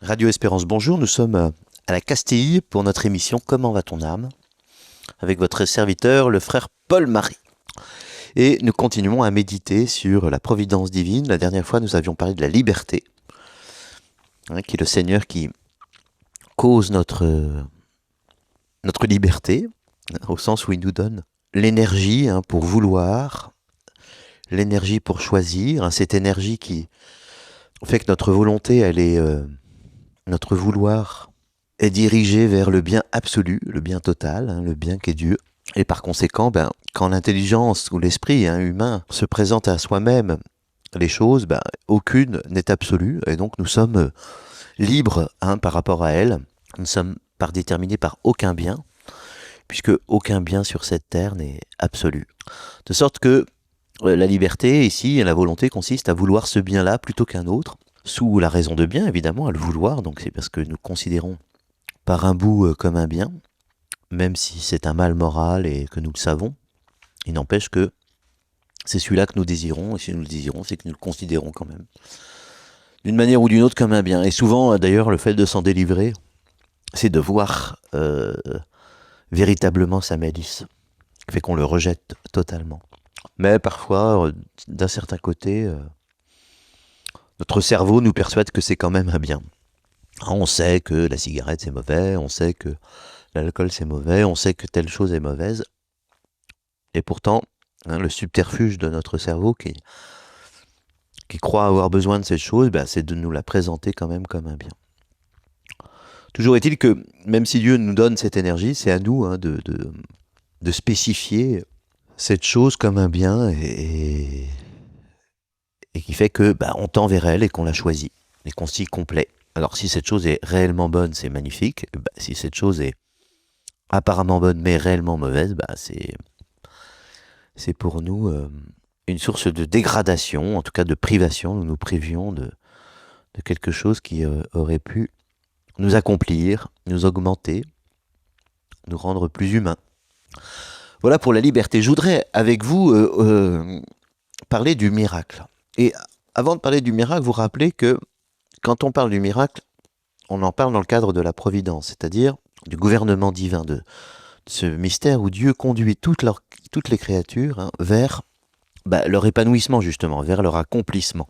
Radio Espérance, bonjour, nous sommes à la Castille pour notre émission Comment va ton âme avec votre serviteur, le frère Paul-Marie. Et nous continuons à méditer sur la providence divine. La dernière fois, nous avions parlé de la liberté, qui est le Seigneur qui cause notre liberté, au sens où il nous donne l'énergie pour vouloir, l'énergie pour choisir, cette énergie qui fait que notre volonté, notre vouloir est dirigé vers le bien absolu, le bien total, le bien qu'est Dieu. Et par conséquent, quand l'intelligence ou l'esprit humain se présente à soi-même les choses, aucune n'est absolue, et donc nous sommes libres par rapport à elle. Nous ne sommes pas déterminés par aucun bien, puisque aucun bien sur cette terre n'est absolu. De sorte que la liberté, ici, la volonté consiste à vouloir ce bien-là plutôt qu'un autre, sous la raison de bien, évidemment, à le vouloir, donc c'est parce que nous considérons par un bout comme un bien, même si c'est un mal moral et que nous le savons. Il n'empêche que c'est celui-là que nous désirons, et si nous le désirons, c'est que nous le considérons quand même, d'une manière ou d'une autre, comme un bien. Et souvent, d'ailleurs, le fait de s'en délivrer, c'est de voir véritablement sa malice, qui fait qu'on le rejette totalement. Mais parfois, d'un certain côté, notre cerveau nous persuade que c'est quand même un bien. On sait que la cigarette c'est mauvais, on sait que l'alcool c'est mauvais, on sait que telle chose est mauvaise. Et pourtant, le subterfuge de notre cerveau qui croit avoir besoin de cette chose, c'est de nous la présenter quand même comme un bien. Toujours est-il que, même si Dieu nous donne cette énergie, c'est à nous de spécifier cette chose comme un bien et qui fait que on tend vers elle et qu'on la choisit et qu'on s'y complaît. Alors si cette chose est réellement bonne, c'est magnifique. Si cette chose est apparemment bonne mais réellement mauvaise, c'est pour nous une source de dégradation, en tout cas de privation. Nous nous privions de quelque chose qui aurait pu nous accomplir, nous augmenter, nous rendre plus humains. Voilà pour la liberté. Je voudrais avec vous parler du miracle. Et avant de parler du miracle, vous rappelez que quand on parle du miracle, on en parle dans le cadre de la providence, c'est-à-dire du gouvernement divin, de ce mystère où Dieu conduit toutes les créatures vers leur épanouissement justement, vers leur accomplissement.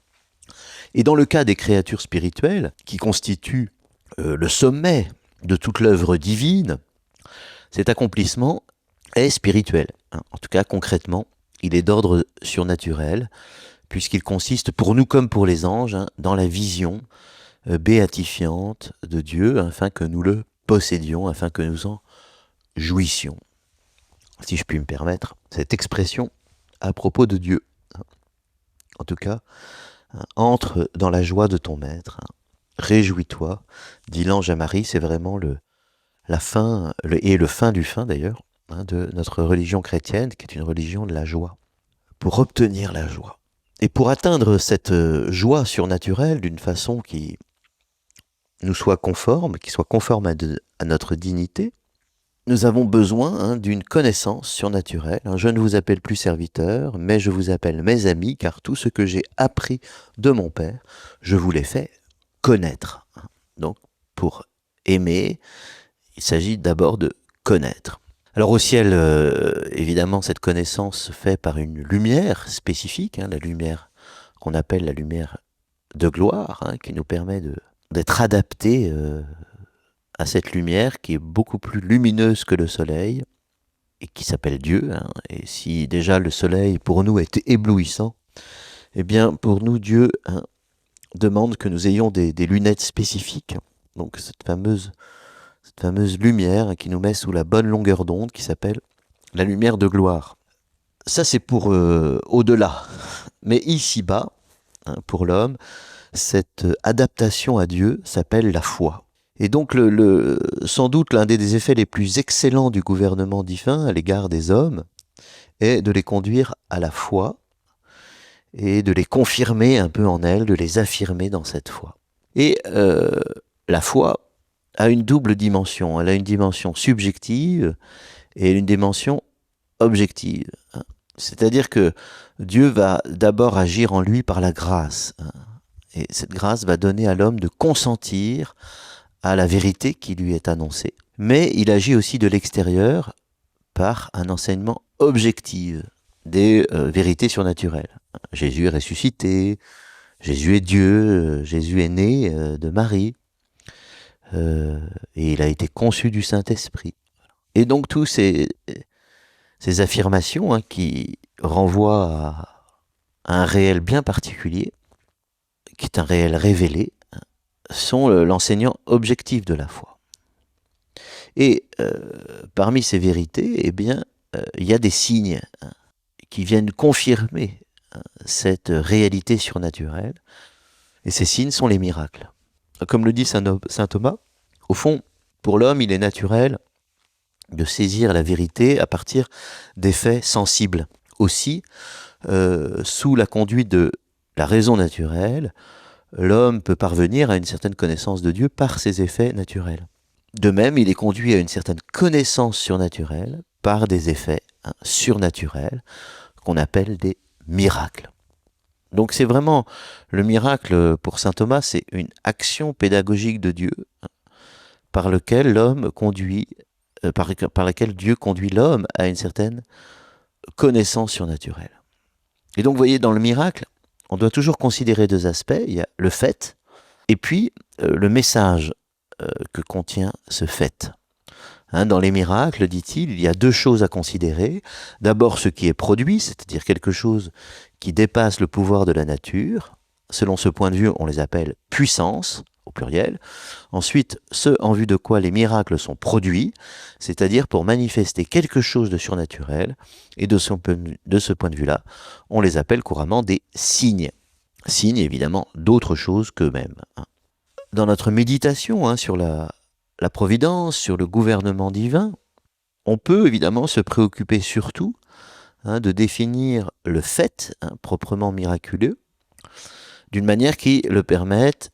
Et dans le cas des créatures spirituelles, qui constituent le sommet de toute l'œuvre divine, cet accomplissement est spirituel. En tout cas, concrètement, il est d'ordre surnaturel, puisqu'il consiste, pour nous comme pour les anges, dans la vision béatifiante de Dieu, afin que nous le possédions, afin que nous en jouissions. Si je puis me permettre cette expression à propos de Dieu. En tout cas, entre dans la joie de ton maître, réjouis-toi, dit l'ange à Marie, c'est vraiment la fin, et le fin du fin d'ailleurs, de notre religion chrétienne, qui est une religion de la joie. Pour obtenir la joie. Et pour atteindre cette joie surnaturelle d'une façon qui nous soit conforme, qui soit conforme à notre dignité, nous avons besoin d'une connaissance surnaturelle. Je ne vous appelle plus serviteur, mais je vous appelle mes amis, car tout ce que j'ai appris de mon Père, je vous l'ai fait connaître. Donc, pour aimer, il s'agit d'abord de connaître. Alors au ciel, évidemment, cette connaissance se fait par une lumière spécifique, la lumière qu'on appelle la lumière de gloire, qui nous permet d'être adaptés à cette lumière qui est beaucoup plus lumineuse que le soleil et qui s'appelle Dieu. Et si déjà le soleil pour nous est éblouissant, eh bien pour nous Dieu demande que nous ayons des lunettes spécifiques. Donc cette fameuse lumière qui nous met sous la bonne longueur d'onde qui s'appelle la lumière de gloire. Ça c'est pour au-delà. Mais ici-bas, pour l'homme, cette adaptation à Dieu s'appelle la foi. Et donc sans doute l'un des effets les plus excellents du gouvernement divin à l'égard des hommes est de les conduire à la foi et de les confirmer un peu en elle, de les affirmer dans cette foi. Et la foi a une double dimension. Elle a une dimension subjective et une dimension objective. C'est-à-dire que Dieu va d'abord agir en lui par la grâce. Et cette grâce va donner à l'homme de consentir à la vérité qui lui est annoncée. Mais il agit aussi de l'extérieur par un enseignement objectif des vérités surnaturelles. Jésus est ressuscité, Jésus est Dieu, Jésus est né de Marie, et il a été conçu du Saint-Esprit. Et donc tous ces affirmations qui renvoient à un réel bien particulier, qui est un réel révélé, sont l'enseignant objectif de la foi. Et parmi ces vérités, eh bien, il y a des signes qui viennent confirmer cette réalité surnaturelle. Et ces signes sont les miracles. Comme le dit saint Thomas, au fond, pour l'homme, il est naturel de saisir la vérité à partir des faits sensibles. Aussi, sous la conduite de la raison naturelle, l'homme peut parvenir à une certaine connaissance de Dieu par ses effets naturels. De même, il est conduit à une certaine connaissance surnaturelle par des effets surnaturels qu'on appelle des miracles. Donc c'est vraiment le miracle pour saint Thomas, c'est une action pédagogique de Dieu par laquelle l'homme conduit, par laquelle Dieu conduit l'homme à une certaine connaissance surnaturelle. Et donc vous voyez, dans le miracle, on doit toujours considérer deux aspects. Il y a le fait et puis le message que contient ce fait. Dans les miracles, dit-il, il y a deux choses à considérer. D'abord ce qui est produit, c'est-à-dire quelque chose qui dépasse le pouvoir de la nature. Selon ce point de vue, on les appelle puissance, au pluriel. Ensuite, ce en vue de quoi les miracles sont produits, c'est-à-dire pour manifester quelque chose de surnaturel. Et de ce point de vue-là, on les appelle couramment des signes. Signes, évidemment, d'autres choses qu'eux-mêmes. Dans notre méditation sur la providence, sur le gouvernement divin, on peut évidemment se préoccuper surtout de définir le fait proprement miraculeux d'une manière qui permette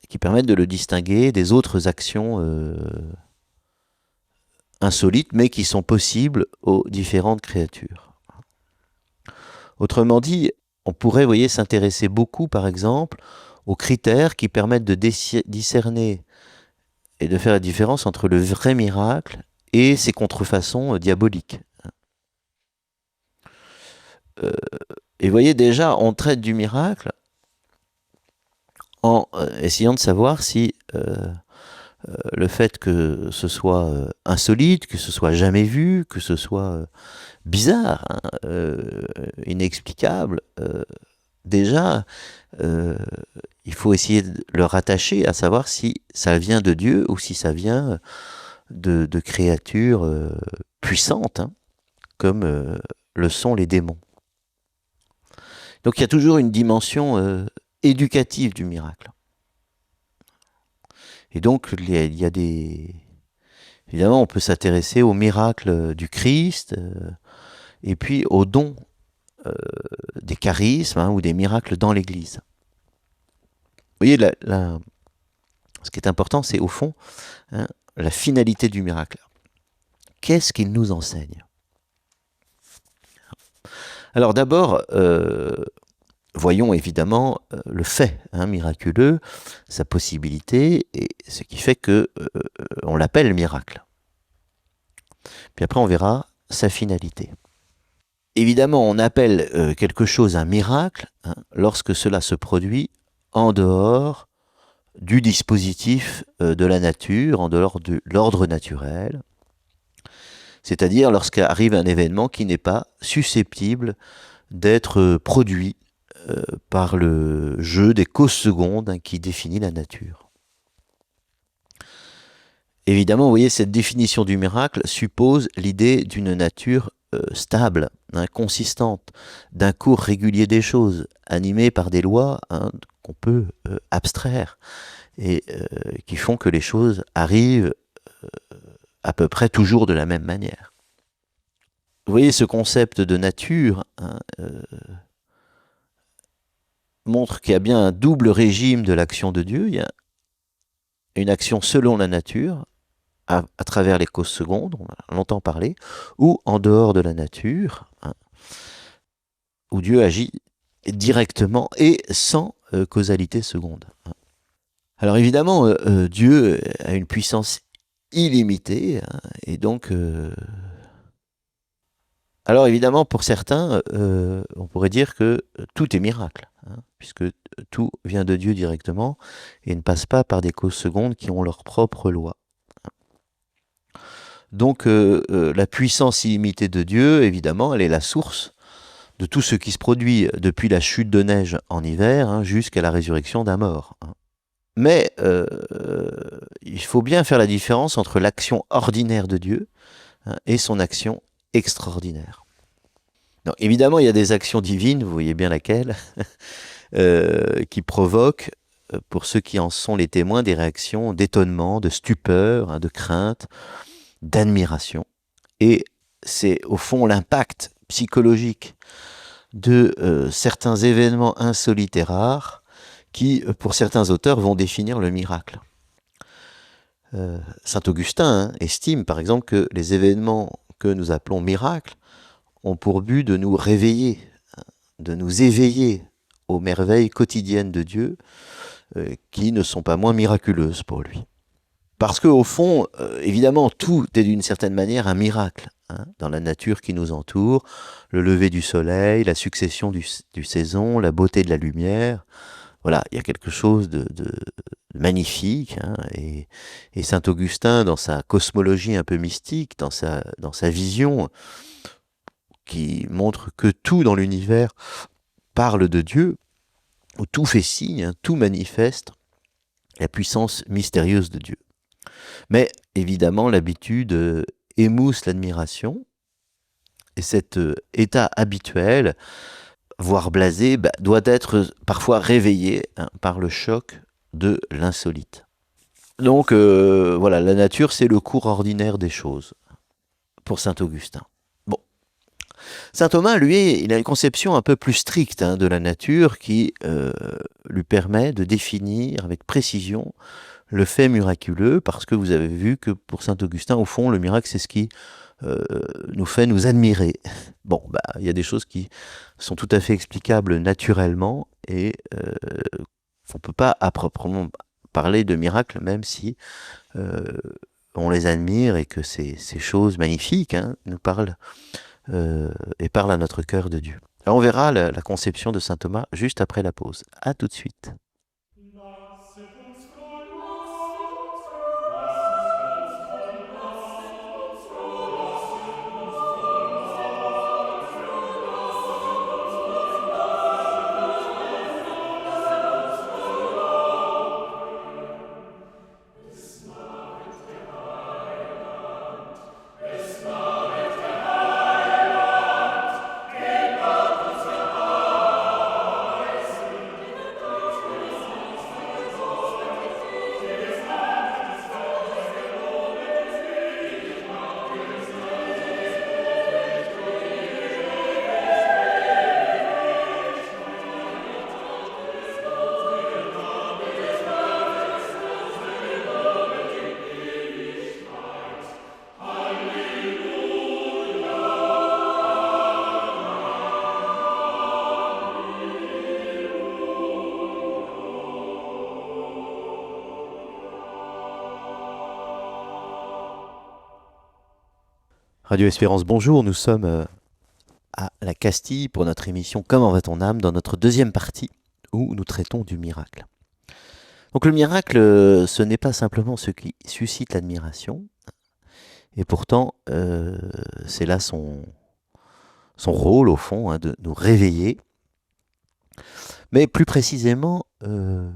de le distinguer des autres actions insolites, mais qui sont possibles aux différentes créatures. Autrement dit, on pourrait, s'intéresser beaucoup, par exemple, aux critères qui permettent de discerner et de faire la différence entre le vrai miracle et ses contrefaçons diaboliques. Et vous voyez, déjà, on traite du miracle en essayant de savoir si le fait que ce soit insolite, que ce soit jamais vu, que ce soit bizarre, inexplicable, déjà, il faut essayer de le rattacher à savoir si ça vient de Dieu ou si ça vient de créatures puissantes, comme le sont les démons. Donc il y a toujours une dimension éducative du miracle. Et donc il y a des... Évidemment, on peut s'intéresser aux miracles du Christ et puis aux dons des charismes ou des miracles dans l'Église. Vous voyez, ce qui est important, c'est au fond la finalité du miracle. Qu'est-ce qu'il nous enseigne ? Alors d'abord, voyons évidemment le fait miraculeux, sa possibilité, et ce qui fait que on l'appelle miracle. Puis après, on verra sa finalité. Évidemment, on appelle quelque chose un miracle lorsque cela se produit en dehors du dispositif de la nature, en dehors de l'ordre naturel, c'est-à-dire lorsqu'arrive un événement qui n'est pas susceptible d'être produit par le jeu des causes secondes qui définit la nature. Évidemment, vous voyez, cette définition du miracle suppose l'idée d'une nature stable, consistante, d'un cours régulier des choses, animée par des lois qu'on peut abstraire et qui font que les choses arrivent à peu près toujours de la même manière. Vous voyez, ce concept de nature montre qu'il y a bien un double régime de l'action de Dieu. Il y a une action selon la nature, à travers les causes secondes, on a longtemps parlé, ou en dehors de la nature, où Dieu agit directement et sans causalité seconde. Alors évidemment, Dieu a une puissance illimitée, hein, et donc... Alors évidemment, pour certains, on pourrait dire que tout est miracle, hein, puisque tout vient de Dieu directement et ne passe pas par des causes secondes qui ont leur propre loi. Donc la puissance illimitée de Dieu, évidemment, elle est la source de tout ce qui se produit depuis la chute de neige en hiver, hein, jusqu'à la résurrection d'un mort. Hein. Mais il faut bien faire la différence entre l'action ordinaire de Dieu, hein, et son action extraordinaire. Donc, évidemment, il y a des actions divines, vous voyez bien laquelle, qui provoquent, pour ceux qui en sont les témoins, des réactions d'étonnement, de stupeur, hein, de crainte, d'admiration. Et c'est au fond l'impact psychologique de certains événements insolites et rares qui, pour certains auteurs, vont définir le miracle. Saint Augustin, hein, estime par exemple que les événements que nous appelons miracles ont pour but de nous réveiller, de nous éveiller aux merveilles quotidiennes de Dieu, qui ne sont pas moins miraculeuses pour lui. Parce qu'au fond, évidemment, tout est d'une certaine manière un miracle, hein, dans la nature qui nous entoure, le lever du soleil, la succession du saison, la beauté de la lumière. Voilà, il y a quelque chose de magnifique, hein, et Saint Augustin, dans sa cosmologie un peu mystique, dans sa vision, qui montre que tout dans l'univers parle de Dieu, où tout fait signe, hein, tout manifeste la puissance mystérieuse de Dieu. Mais évidemment, l'habitude émousse l'admiration, et cet état habituel, voire blasé, doit être parfois réveillé, hein, par le choc de l'insolite. Donc voilà, la nature, c'est le cours ordinaire des choses, pour saint Augustin. Bon. Saint Thomas, lui, il a une conception un peu plus stricte, hein, de la nature qui lui permet de définir avec précision le fait miraculeux, parce que vous avez vu que pour saint Augustin, au fond, le miracle, c'est ce qui nous fait nous admirer. Bon, il y a des choses qui sont tout à fait explicables naturellement, et on ne peut pas à proprement parler de miracle, même si on les admire et que ces choses magnifiques, hein, nous parlent et parlent à notre cœur de Dieu. Alors on verra la conception de saint Thomas juste après la pause. À tout de suite. Radio Espérance, bonjour, nous sommes à la Castille pour notre émission Comment va ton âme, dans notre deuxième partie où nous traitons du miracle. Donc le miracle, ce n'est pas simplement ce qui suscite l'admiration, et pourtant c'est là son rôle au fond, hein, de nous réveiller. Mais plus précisément, le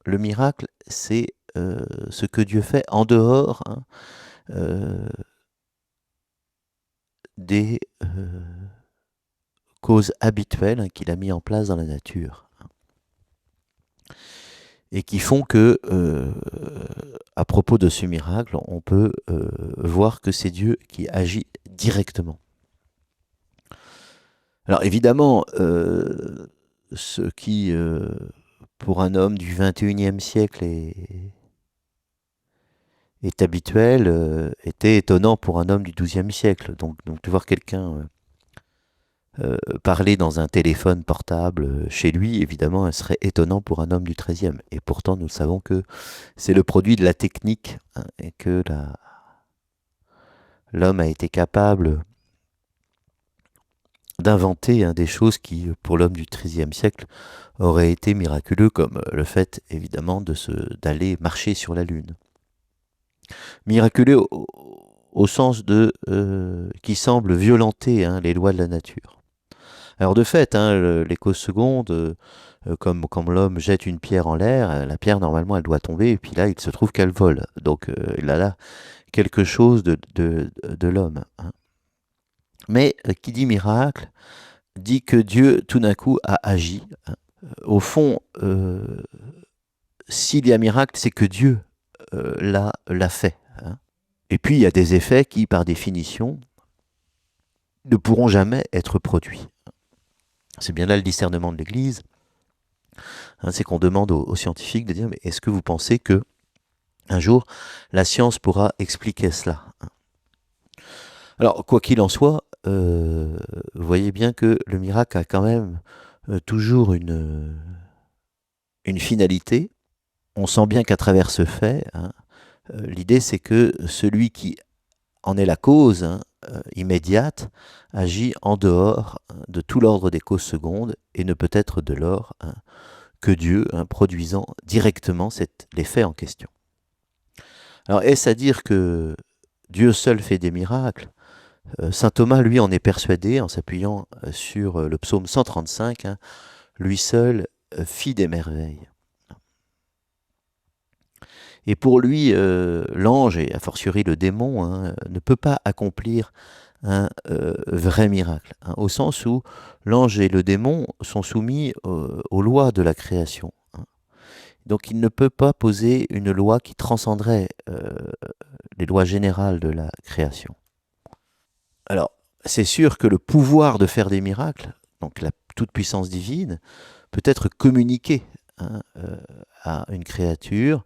miracle, c'est ce que Dieu fait en dehors, hein, des causes habituelles, hein, qu'il a mis en place dans la nature, hein, et qui font que, à propos de ce miracle, on peut voir que c'est Dieu qui agit directement. Alors évidemment, ce qui, pour un homme du XXIe siècle est habituel, était étonnant pour un homme du XIIe siècle. Donc de voir quelqu'un parler dans un téléphone portable chez lui, évidemment, elle serait étonnant pour un homme du XIIIe. Et pourtant, nous savons que c'est le produit de la technique, hein, et que l'homme a été capable d'inventer, hein, des choses qui, pour l'homme du XIIIe siècle, auraient été miraculeux, comme le fait, évidemment, d'aller marcher sur la Lune. Miraculeux au sens qui semble violenter, hein, les lois de la nature. Alors de fait, hein, les causes secondes, comme l'homme jette une pierre en l'air, la pierre normalement elle doit tomber, et puis là il se trouve qu'elle vole. Donc il a là quelque chose de l'homme, hein. Mais qui dit miracle, dit que Dieu tout d'un coup a agi, hein. Au fond, s'il y a miracle, c'est que Dieu l'a fait, hein. Et puis il y a des effets qui, par définition, ne pourront jamais être produits. C'est bien là le discernement de l'Église, hein, c'est qu'on demande aux scientifiques de dire, mais est-ce que vous pensez que un jour la science pourra expliquer cela, hein? Alors, quoi qu'il en soit, vous voyez bien que le miracle a quand même toujours une finalité. On sent bien qu'à travers ce fait, hein, l'idée c'est que celui qui en est la cause, hein, immédiate, agit en dehors, hein, de tout l'ordre des causes secondes et ne peut être de l'or, hein, que Dieu, hein, produisant directement les faits en question. Alors est-ce à dire que Dieu seul fait des miracles? Saint Thomas, lui, en est persuadé en s'appuyant sur le psaume 135, hein, lui seul fit des merveilles. Et pour lui, l'ange, et a fortiori le démon, hein, ne peut pas accomplir un vrai miracle, hein, au sens où l'ange et le démon sont soumis aux lois de la création, hein. Donc il ne peut pas poser une loi qui transcenderait les lois générales de la création. Alors, c'est sûr que le pouvoir de faire des miracles, donc la toute-puissance divine, peut être communiqué, hein, à une créature,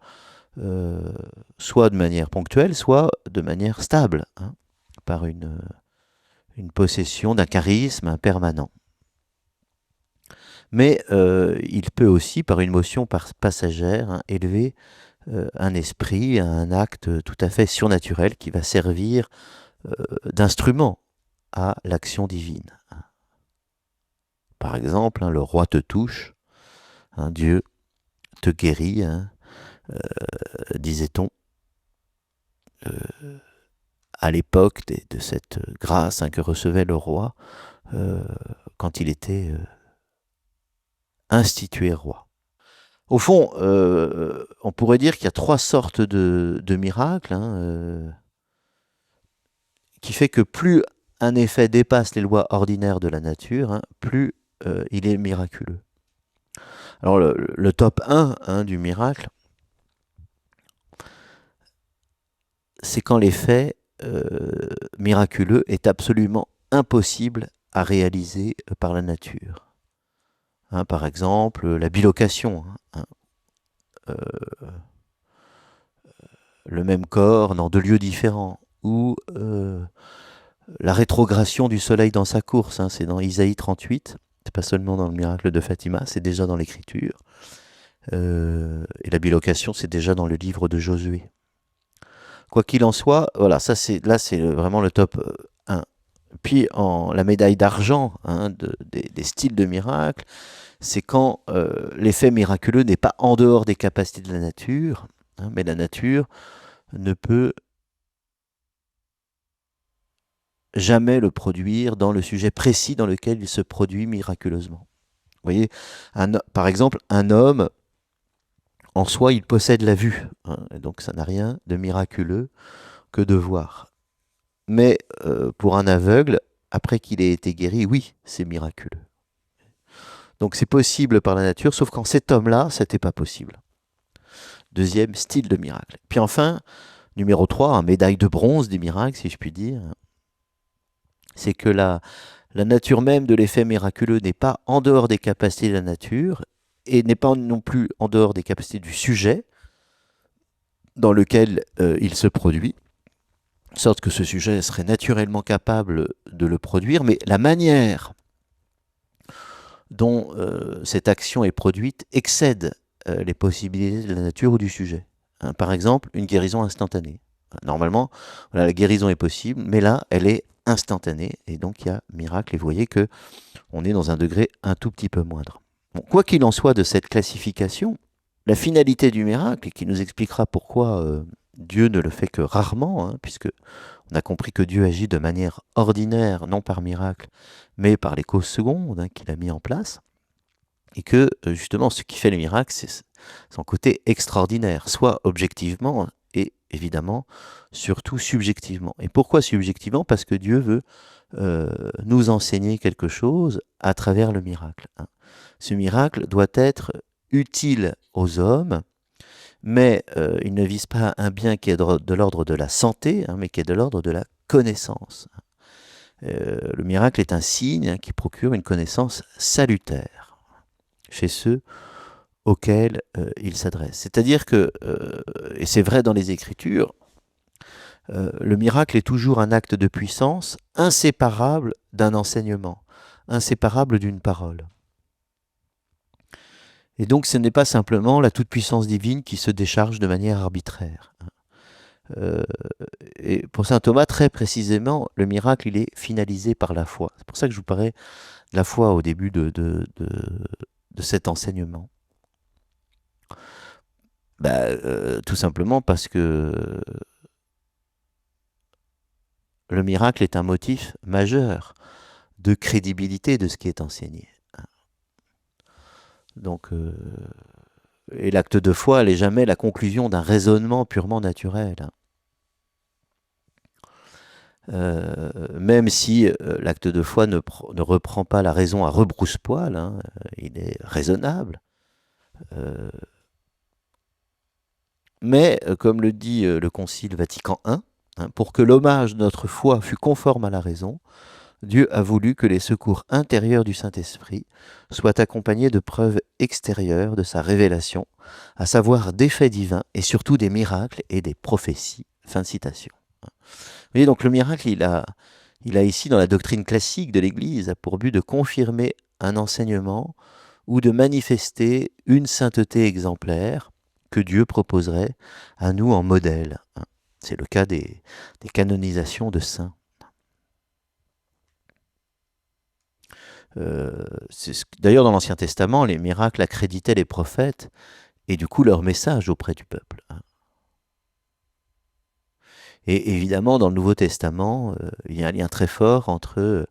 soit de manière ponctuelle, soit de manière stable, hein, par une possession d'un charisme permanent. Mais il peut aussi, par une motion passagère, hein, élever un esprit à un acte tout à fait surnaturel qui va servir d'instrument à l'action divine. Par exemple, hein, le roi te touche, hein, Dieu te guérit, hein, disait-on, à l'époque de cette grâce, hein, que recevait le roi quand il était institué roi. Au fond, on pourrait dire qu'il y a trois sortes de miracles, hein, qui fait que plus un effet dépasse les lois ordinaires de la nature, hein, plus il est miraculeux. Alors le top 1, hein, du miracle, c'est quand l'effet miraculeux est absolument impossible à réaliser par la nature. Hein, par exemple, la bilocation, hein, le même corps dans deux lieux différents, ou la rétrogradation du soleil dans sa course, hein, c'est dans Isaïe 38, c'est pas seulement dans le miracle de Fatima, c'est déjà dans l'Écriture. Et la bilocation, c'est déjà dans le livre de Josué. Quoi qu'il en soit, voilà, ça c'est vraiment le top 1. Puis la médaille d'argent, hein, des styles de miracle, c'est quand l'effet miraculeux n'est pas en dehors des capacités de la nature, hein, mais la nature ne peut jamais le produire dans le sujet précis dans lequel il se produit miraculeusement. Vous voyez, par exemple, un homme, en soi, il possède la vue, hein, et donc ça n'a rien de miraculeux que de voir. Mais pour un aveugle, après qu'il ait été guéri, oui, c'est miraculeux. Donc c'est possible par la nature, sauf qu'en cet homme-là, c'était pas possible. Deuxième style de miracle. Puis enfin, numéro 3, médaille de bronze des miracles, si je puis dire, c'est que la nature même de l'effet miraculeux n'est pas en dehors des capacités de la nature, et n'est pas non plus en dehors des capacités du sujet dans lequel il se produit, de sorte que ce sujet serait naturellement capable de le produire, mais la manière dont cette action est produite excède les possibilités de la nature ou du sujet. Hein, par exemple, une guérison instantanée. Normalement, voilà, la guérison est possible, mais là, elle est instantanée, et donc il y a miracle, et vous voyez que on est dans un degré un tout petit peu moindre. Bon, quoi qu'il en soit de cette classification, la finalité du miracle, et qui nous expliquera pourquoi Dieu ne le fait que rarement, hein, puisque on a compris que Dieu agit de manière ordinaire, non par miracle, mais par les causes secondes hein, qu'il a mis en place, et que justement ce qui fait le miracle, c'est son côté extraordinaire, soit objectivement et évidemment surtout subjectivement. Et pourquoi subjectivement? Parce que Dieu veut nous enseigner quelque chose à travers le miracle. Hein. Ce miracle doit être utile aux hommes, mais il ne vise pas un bien qui est de l'ordre de la santé, hein, mais qui est de l'ordre de la connaissance. Le miracle est un signe hein, qui procure une connaissance salutaire chez ceux auxquels il s'adresse. C'est-à-dire que, et c'est vrai dans les Écritures, le miracle est toujours un acte de puissance inséparable d'un enseignement, inséparable d'une parole. Et donc ce n'est pas simplement la toute-puissance divine qui se décharge de manière arbitraire. Et pour saint Thomas, très précisément, le miracle, il est finalisé par la foi. C'est pour ça que je vous parlais de la foi au début de cet enseignement. Tout simplement parce que le miracle est un motif majeur de crédibilité de ce qui est enseigné. Donc, et l'acte de foi n'est jamais la conclusion d'un raisonnement purement naturel. Même si l'acte de foi ne reprend pas la raison à rebrousse-poil, hein, il est raisonnable. Mais, comme le dit le Concile Vatican I, hein, pour que l'hommage de notre foi fût conforme à la raison, Dieu a voulu que les secours intérieurs du Saint-Esprit soient accompagnés de preuves extérieures de sa révélation, à savoir des faits divins et surtout des miracles et des prophéties. Fin de citation. Vous voyez, donc le miracle, il a ici, dans la doctrine classique de l'Église, a pour but de confirmer un enseignement ou de manifester une sainteté exemplaire que Dieu proposerait à nous en modèle. C'est le cas des canonisations de saints. D'ailleurs, dans l'Ancien Testament, les miracles accréditaient les prophètes et du coup leur message auprès du peuple. Et évidemment, dans le Nouveau Testament, il y a un lien très fort entre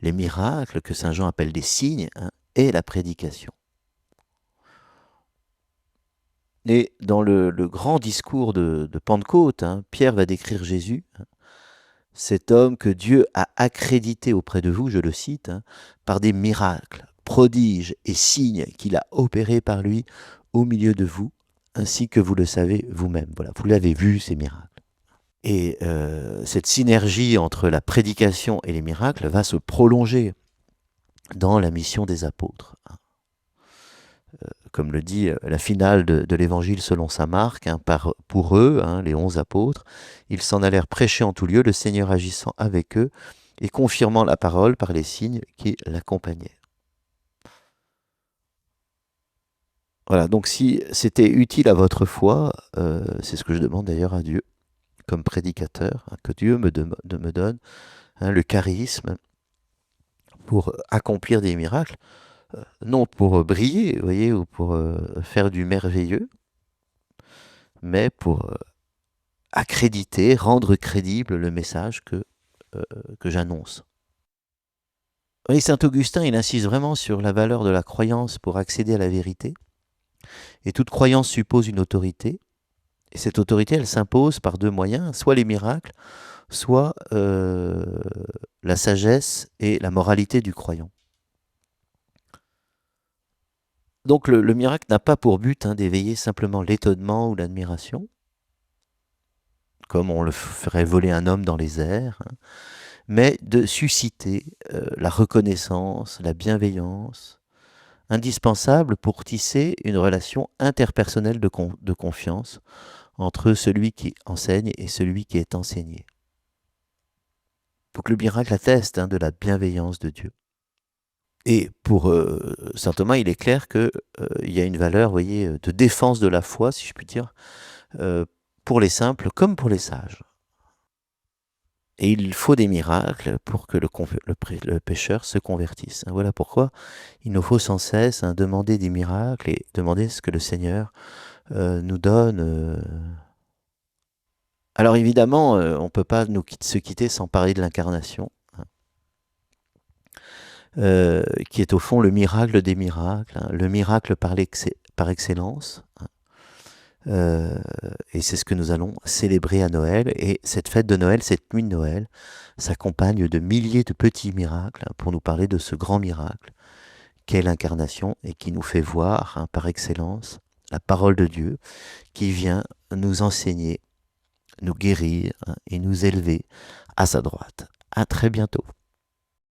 les miracles, que saint Jean appelle des signes, hein, et la prédication. Et dans le grand discours de Pentecôte, hein, Pierre va décrire Jésus, hein, cet homme que Dieu a accrédité auprès de vous, je le cite, hein, par des miracles, prodiges et signes qu'il a opérés par lui au milieu de vous, ainsi que vous le savez vous-même. Voilà, vous l'avez vu, ces miracles. Et cette synergie entre la prédication et les miracles va se prolonger dans la mission des apôtres. Comme le dit la finale de l'évangile selon saint Marc, hein, pour eux, hein, les 11 apôtres, ils s'en allèrent prêcher en tout lieu, le Seigneur agissant avec eux et confirmant la parole par les signes qui l'accompagnaient. Voilà, donc si c'était utile à votre foi, c'est ce que je demande d'ailleurs à Dieu, comme prédicateur, hein, que Dieu me donne hein, le charisme pour accomplir des miracles, non pour briller, vous voyez, ou pour faire du merveilleux, mais pour accréditer, rendre crédible le message que j'annonce. Et saint Augustin, il insiste vraiment sur la valeur de la croyance pour accéder à la vérité. Et toute croyance suppose une autorité. Et cette autorité, elle s'impose par deux moyens, soit les miracles, soit la sagesse et la moralité du croyant. Donc le miracle n'a pas pour but hein, d'éveiller simplement l'étonnement ou l'admiration, comme on le ferait voler un homme dans les airs, hein, mais de susciter la reconnaissance, la bienveillance, indispensable pour tisser une relation interpersonnelle de confiance entre celui qui enseigne et celui qui est enseigné. Pour que le miracle atteste hein, de la bienveillance de Dieu. Et pour saint Thomas, il est clair qu'il y a une valeur, vous voyez, de défense de la foi, si je puis dire, euh, pour les simples comme pour les sages. Et il faut des miracles pour que le pécheur se convertisse. Voilà pourquoi il nous faut sans cesse demander des miracles et demander ce que le Seigneur nous donne. Alors évidemment, on ne peut pas se quitter sans parler de l'incarnation, hein, qui est au fond le miracle des miracles, hein, le miracle par excellence. Hein. Et c'est ce que nous allons célébrer à Noël. Et cette fête de Noël, cette nuit de Noël, s'accompagne de milliers de petits miracles, hein, pour nous parler de ce grand miracle qu'est l'incarnation et qui nous fait voir, hein, par excellence la parole de Dieu qui vient nous enseigner, nous guérir, hein, et nous élever à sa droite. À très bientôt.